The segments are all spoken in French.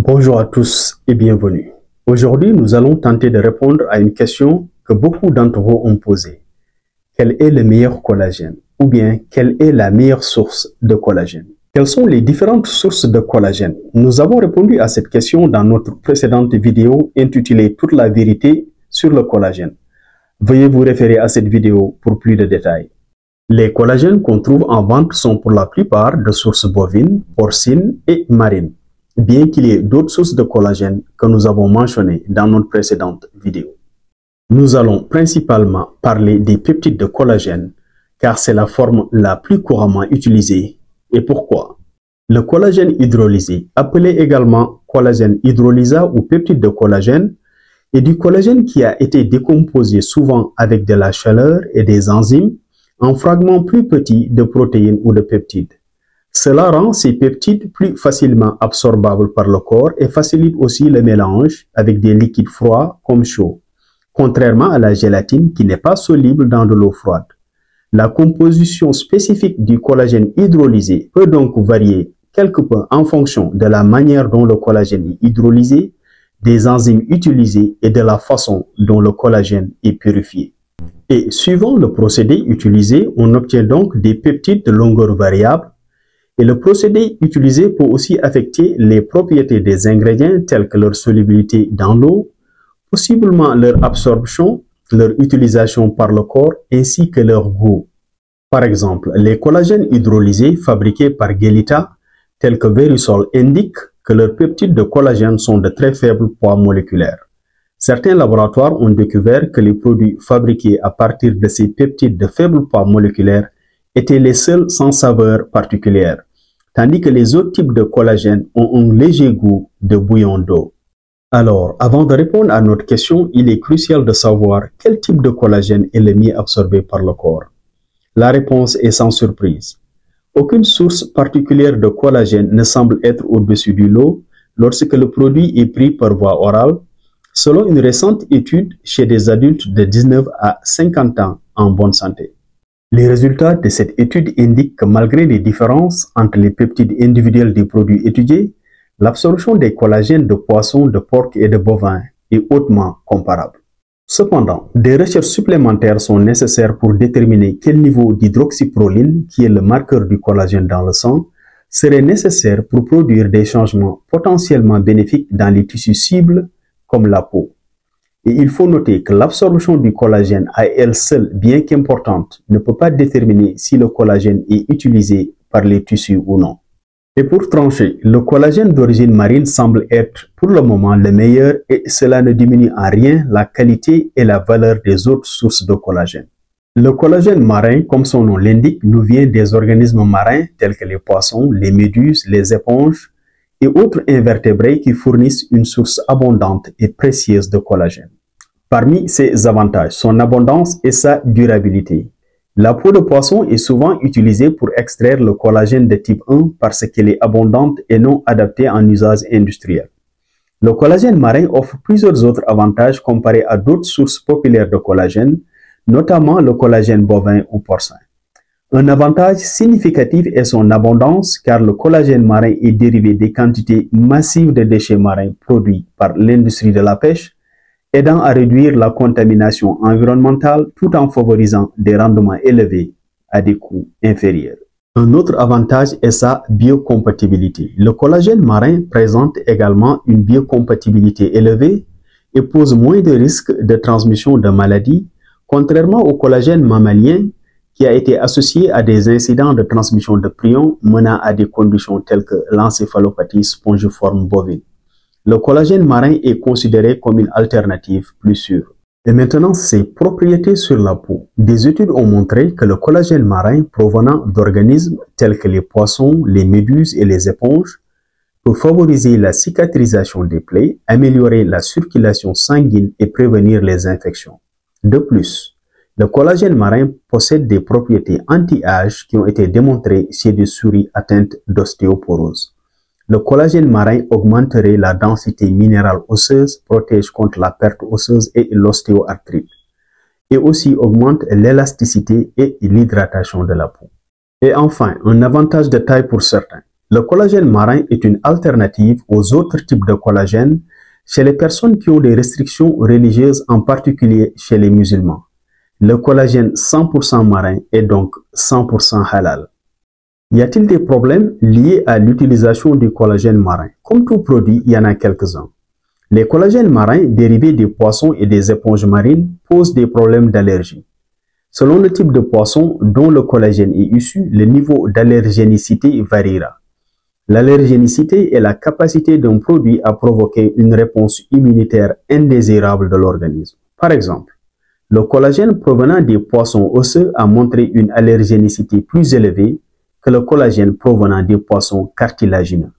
Bonjour à tous et bienvenue. Aujourd'hui, nous allons tenter de répondre à une question que beaucoup d'entre vous ont posée. Quel est le meilleur collagène? Ou bien, quelle est la meilleure source de collagène? Quelles sont les différentes sources de collagène? Nous avons répondu à cette question dans notre précédente vidéo intitulée « Toute la vérité sur le collagène ». Veuillez vous référer à cette vidéo pour plus de détails. Les collagènes qu'on trouve en vente sont pour la plupart de sources bovines, porcines et marines, bien qu'il y ait d'autres sources de collagène que nous avons mentionnées dans notre précédente vidéo. Nous allons principalement parler des peptides de collagène, car c'est la forme la plus couramment utilisée. Et pourquoi? Le collagène hydrolysé, appelé également collagène hydrolysat ou peptide de collagène, est du collagène qui a été décomposé souvent avec de la chaleur et des enzymes en fragments plus petits de protéines ou de peptides. Cela rend ces peptides plus facilement absorbables par le corps et facilite aussi le mélange avec des liquides froids comme chauds, contrairement à la gélatine qui n'est pas soluble dans de l'eau froide. La composition spécifique du collagène hydrolysé peut donc varier quelque peu en fonction de la manière dont le collagène est hydrolysé, des enzymes utilisées et de la façon dont le collagène est purifié. Et suivant le procédé utilisé, on obtient donc des peptides de longueur variable. Et le procédé utilisé peut aussi affecter les propriétés des ingrédients telles que leur solubilité dans l'eau, possiblement leur absorption, leur utilisation par le corps ainsi que leur goût. Par exemple, les collagènes hydrolysés fabriqués par Gelita, tels que Verisol, indiquent que leurs peptides de collagène sont de très faibles poids moléculaires. Certains laboratoires ont découvert que les produits fabriqués à partir de ces peptides de faible poids moléculaire étaient les seuls sans saveur particulière, tandis que les autres types de collagène ont un léger goût de bouillon d'eau. Alors, avant de répondre à notre question, il est crucial de savoir quel type de collagène est le mieux absorbé par le corps. La réponse est sans surprise. Aucune source particulière de collagène ne semble être au-dessus du lot lorsque le produit est pris par voie orale, selon une récente étude chez des adultes de 19 à 50 ans en bonne santé. Les résultats de cette étude indiquent que malgré les différences entre les peptides individuels des produits étudiés, l'absorption des collagènes de poissons, de porc et de bovins est hautement comparable. Cependant, des recherches supplémentaires sont nécessaires pour déterminer quel niveau d'hydroxyproline, qui est le marqueur du collagène dans le sang, serait nécessaire pour produire des changements potentiellement bénéfiques dans les tissus cibles comme la peau. Et il faut noter que l'absorption du collagène à elle seule, bien qu'importante, ne peut pas déterminer si le collagène est utilisé par les tissus ou non. Et pour trancher, le collagène d'origine marine semble être pour le moment le meilleur et cela ne diminue en rien la qualité et la valeur des autres sources de collagène. Le collagène marin, comme son nom l'indique, nous vient des organismes marins tels que les poissons, les méduses, les éponges et autres invertébrés qui fournissent une source abondante et précieuse de collagène. Parmi ses avantages, son abondance et sa durabilité. La peau de poisson est souvent utilisée pour extraire le collagène de type 1 parce qu'elle est abondante et non adaptée en usage industriel. Le collagène marin offre plusieurs autres avantages comparés à d'autres sources populaires de collagène, notamment le collagène bovin ou porcin. Un avantage significatif est son abondance car le collagène marin est dérivé des quantités massives de déchets marins produits par l'industrie de la pêche, aidant à réduire la contamination environnementale tout en favorisant des rendements élevés à des coûts inférieurs. Un autre avantage est sa biocompatibilité. Le collagène marin présente également une biocompatibilité élevée et pose moins de risques de transmission de maladies, contrairement au collagène mammalien qui a été associé à des incidents de transmission de prions menant à des conditions telles que l'encéphalopathie spongiforme bovine. Le collagène marin est considéré comme une alternative plus sûre. Et maintenant, ses propriétés sur la peau. Des études ont montré que le collagène marin provenant d'organismes tels que les poissons, les méduses et les éponges peut favoriser la cicatrisation des plaies, améliorer la circulation sanguine et prévenir les infections. De plus, le collagène marin possède des propriétés anti-âge qui ont été démontrées chez des souris atteintes d'ostéoporose. Le collagène marin augmenterait la densité minérale osseuse, protège contre la perte osseuse et l'ostéoarthrite, et aussi augmente l'élasticité et l'hydratation de la peau. Et enfin, un avantage de taille pour certains. Le collagène marin est une alternative aux autres types de collagène chez les personnes qui ont des restrictions religieuses, en particulier chez les musulmans. Le collagène 100% marin est donc 100% halal. Y a-t-il des problèmes liés à l'utilisation du collagène marin? Comme tout produit, il y en a quelques-uns. Les collagènes marins dérivés des poissons et des éponges marines posent des problèmes d'allergie. Selon le type de poisson dont le collagène est issu, le niveau d'allergénicité variera. L'allergénicité est la capacité d'un produit à provoquer une réponse immunitaire indésirable de l'organisme. Par exemple, le collagène provenant des poissons osseux a montré une allergénicité plus élevée que le collagène provenant des poissons cartilagineux.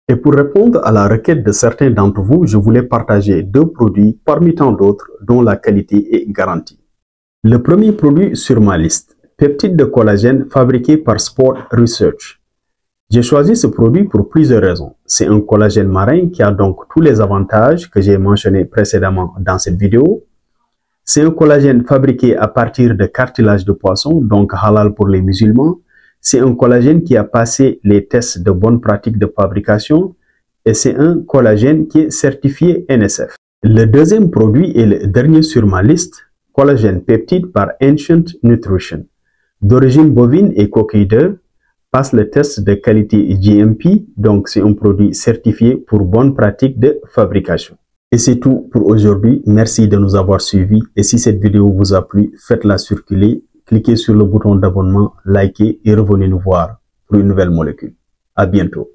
Et pour répondre à la requête de certains d'entre vous, je voulais partager 2 produits parmi tant d'autres dont la qualité est garantie. Le premier produit sur ma liste, peptide de collagène fabriqué par Sport Research. J'ai choisi ce produit pour plusieurs raisons. C'est un collagène marin qui a donc tous les avantages que j'ai mentionnés précédemment dans cette vidéo. C'est un collagène fabriqué à partir de cartilage de poisson, donc halal pour les musulmans. C'est un collagène qui a passé les tests de bonne pratique de fabrication et c'est un collagène qui est certifié NSF. Le deuxième produit est le dernier sur ma liste, collagène peptide par Ancient Nutrition. D'origine bovine et coquille d'œuf, passe le test de qualité GMP, donc c'est un produit certifié pour bonne pratique de fabrication. Et c'est tout pour aujourd'hui. Merci de nous avoir suivis et si cette vidéo vous a plu, faites-la circuler. Cliquez sur le bouton d'abonnement, likez et revenez nous voir pour une nouvelle molécule. À bientôt.